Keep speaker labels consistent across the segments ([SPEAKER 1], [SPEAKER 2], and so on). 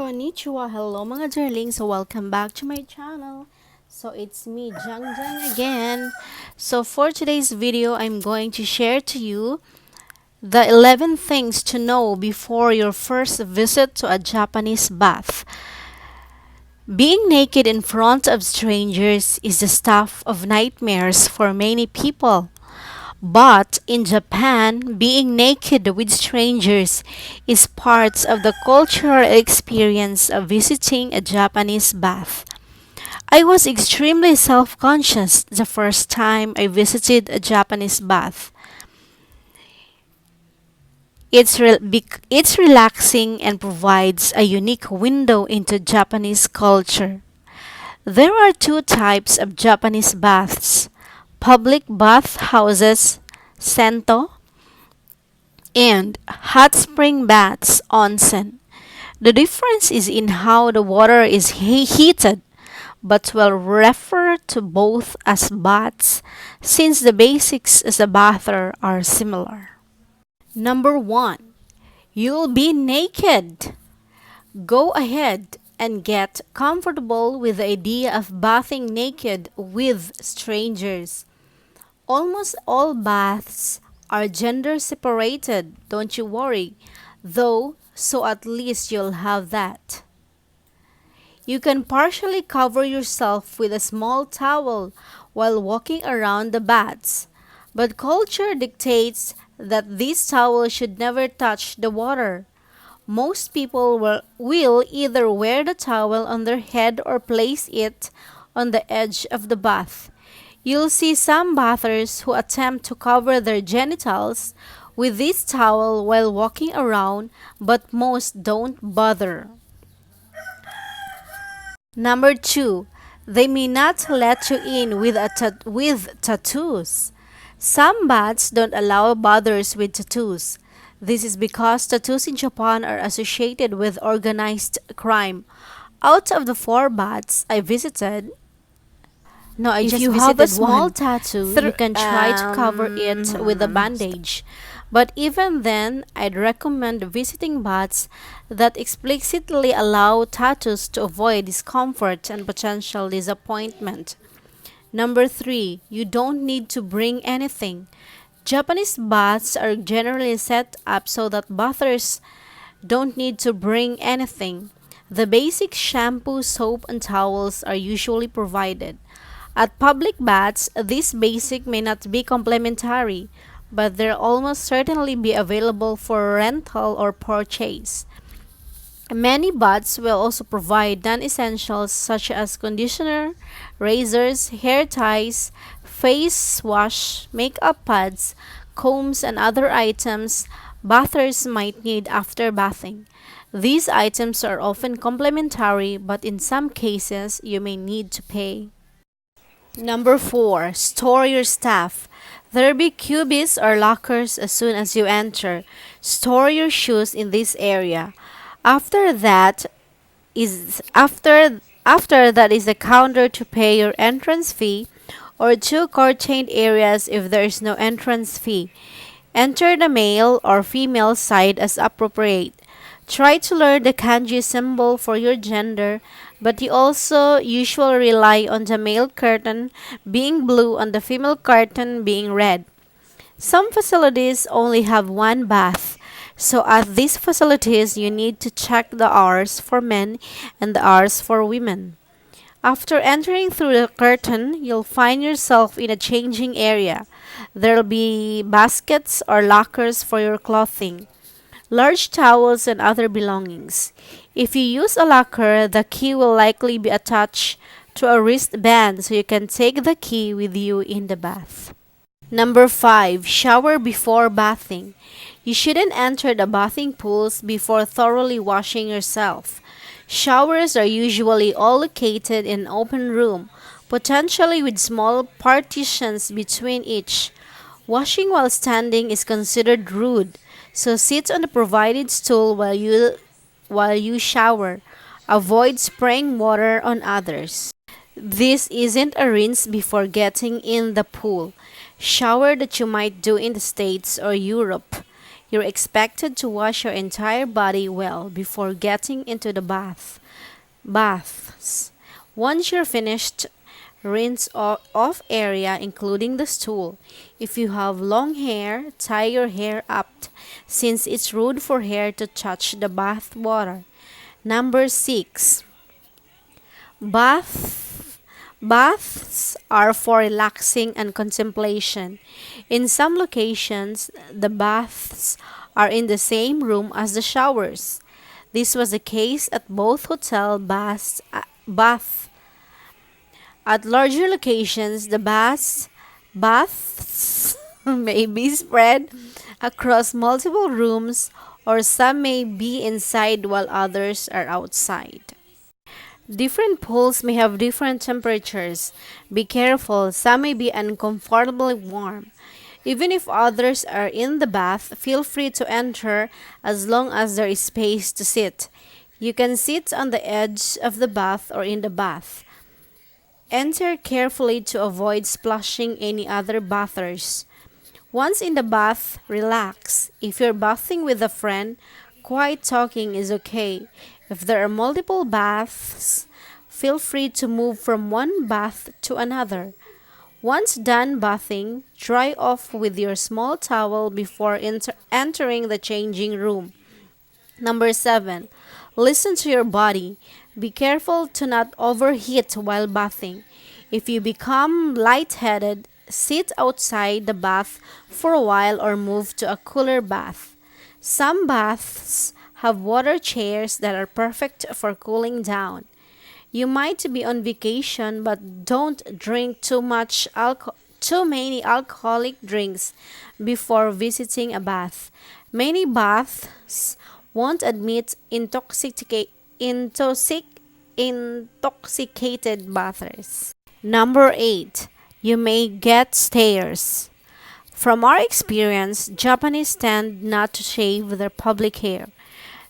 [SPEAKER 1] Konnichiwa, hello mga darlings, so welcome back to my channel. So it's me, Jang again. So for today's video, I'm going to share to you the 11 things to know before your first visit to a Japanese bath. Being naked in front of strangers is the stuff of nightmares for many people. But in Japan, being naked with strangers is part of the cultural experience of visiting a Japanese bath. I was extremely self conscious the first time I visited a Japanese bath. It's relaxing and provides a unique window into Japanese culture. There are two types of Japanese baths: public bath houses, sento, and hot spring baths, onsen. The difference is in how the water is heated, but will refer to both as baths since the basics as a bather are similar. Number 1. You'll be naked. Go ahead and get comfortable with the idea of bathing naked with strangers. Almost all baths are gender separated, don't you worry, though, so at least you'll have that. You can partially cover yourself with a small towel while walking around the baths, but culture dictates that this towel should never touch the water. Most people will either wear the towel on their head or place it on the edge of the bath. You'll see some bathers who attempt to cover their genitals with this towel while walking around, but most don't bother. Number 2, they may not let you in with tattoos. Some baths don't allow bathers with tattoos. This is because tattoos in Japan are associated with organized crime. Out of the 4 baths I visited, no, I if just you have a visited small one. tattoo, you can try to cover it with a bandage. But even then, I'd recommend visiting baths that explicitly allow tattoos to avoid discomfort and potential disappointment. Number 3, you don't need to bring anything. Japanese baths are generally set up so that bathers don't need to bring anything. The basic shampoo, soap, and towels are usually provided. At public baths, this basic may not be complimentary, but they'll almost certainly be available for rental or purchase. Many baths will also provide non-essentials such as conditioner, razors, hair ties, face wash, makeup pads, combs, and other items bathers might need after bathing. These items are often complimentary, but in some cases you may need to pay. Number 4, store your stuff. There'll be cubbies or lockers as soon as you enter. Store your shoes in this area. After that after that is a counter to pay your entrance fee, or 2 curtained areas if there is no entrance fee. Enter the male or female side as appropriate. Try to learn the kanji symbol for your gender, but you also usually rely on the male curtain being blue and the female curtain being red. Some facilities only have one bath, so at these facilities you need to check the hours for men and the hours for women. After entering through the curtain, you'll find yourself in a changing area. There'll be baskets or lockers for your clothing, large towels, and other belongings. If you use a locker, the key will likely be attached to a wristband so you can take the key with you in the bath. Number 5, shower before bathing. You shouldn't enter the bathing pools before thoroughly washing yourself. Showers are usually all located in an open room, potentially with small partitions between each. Washing while standing is considered rude, so sit on the provided stool while you shower. Avoid spraying water on others. This isn't a rinse before getting in the pool shower that you might do in the States or Europe. You're expected to wash your entire body well before getting into the baths. Once you're finished, rinse off area including the stool. If you have long hair, tie your hair up since it's rude for hair to touch the bath water. Number 6. Bath Baths are for relaxing and contemplation. In some locations, the baths are in the same room as the showers. This was the case at both hotel bath. At larger locations, the baths may be spread across multiple rooms, or some may be inside while others are outside. Different pools may have different temperatures. Be careful, some may be uncomfortably warm. Even if others are in the bath, feel free to enter as long as there is space to sit. You can sit on the edge of the bath or in the bath. Enter carefully to avoid splashing any other bathers. Once in the bath, relax. If you're bathing with a friend, quiet talking is okay. If there are multiple baths, feel free to move from one bath to another. Once done bathing, dry off with your small towel before entering the changing room. Number 7. Listen to your body. Be careful to not overheat while bathing. If you become lightheaded, sit outside the bath for a while or move to a cooler bath. Some baths have water chairs that are perfect for cooling down. You might be on vacation but don't drink too many alcoholic drinks before visiting a bath. Many baths won't admit intoxicated bathers. Number 8. You may get stares. From our experience, Japanese tend not to shave their public hair.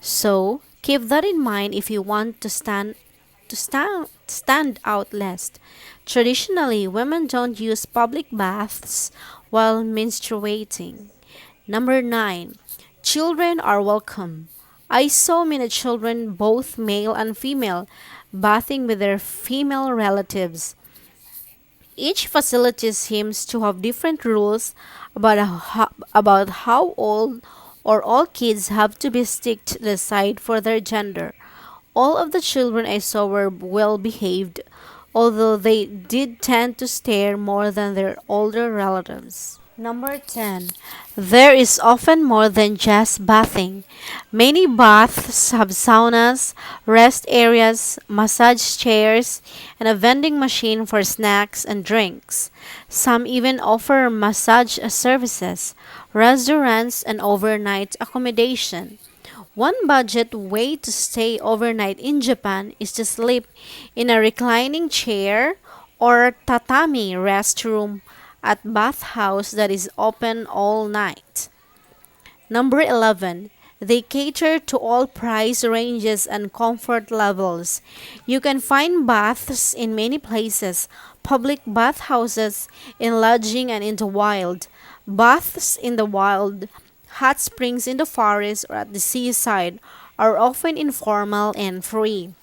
[SPEAKER 1] So, keep that in mind if you want to stand out less. Traditionally, women don't use public baths while menstruating. Number 9. Children are welcome. I saw many children, both male and female, bathing with their female relatives. Each facility seems to have different rules about how old or all kids have to be stick to the side for their gender. All of the children I saw were well behaved, although they did tend to stare more than their older relatives. Number 10. There is often more than just bathing. Many baths have saunas, rest areas, massage chairs, and a vending machine for snacks and drinks. Some even offer massage services, restaurants, and overnight accommodation. One budget way to stay overnight in Japan is to sleep in a reclining chair or tatami restroom at bathhouse that is open all night. Number 11. They cater to all price ranges and comfort levels. You can find baths in many places, public bathhouses, in lodging and in the wild. Baths in the wild, hot springs in the forest or at the seaside are often informal and free.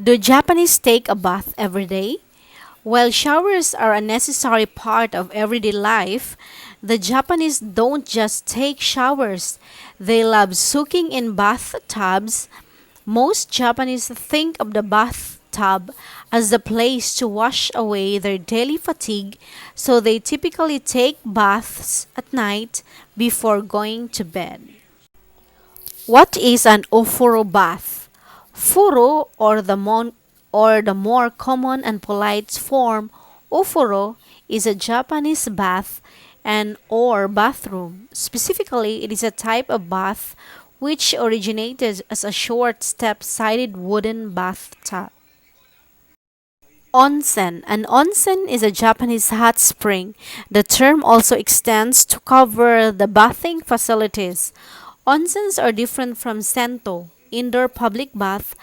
[SPEAKER 1] Do Japanese take a bath every day? While showers are a necessary part of everyday life, the Japanese don't just take showers. They love soaking in bathtubs. Most Japanese think of the bathtub as the place to wash away their daily fatigue, so they typically take baths at night before going to bed. What is an ofuro bath? Furo, or the more common and polite form, ofuro, is a Japanese bath and or bathroom. Specifically, it is a type of bath which originated as a short step-sided wooden bathtub. Onsen. An onsen is a Japanese hot spring. The term also extends to cover the bathing facilities. Onsens are different from sento, indoor public bath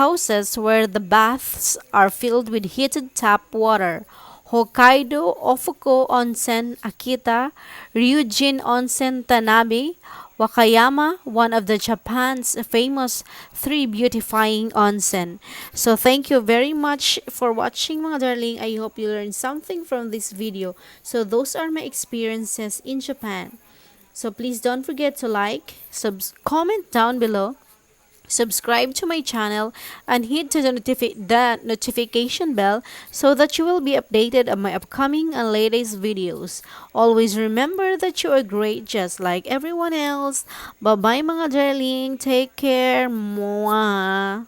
[SPEAKER 1] houses where the baths are filled with heated tap water. Hokkaido, Ofuko Onsen, Akita, Ryujin Onsen, Tanabe, Wakayama, one of the Japan's famous three beautifying onsen. So thank you very much for watching, mga darling. I hope you learned something from this video. So those are my experiences in Japan. So please don't forget to like, comment down below, subscribe to my channel, and hit the notification bell so that you will be updated on my upcoming and latest videos. Always remember that you are great just like everyone else. Bye bye, mga darling. Take care. Mwah.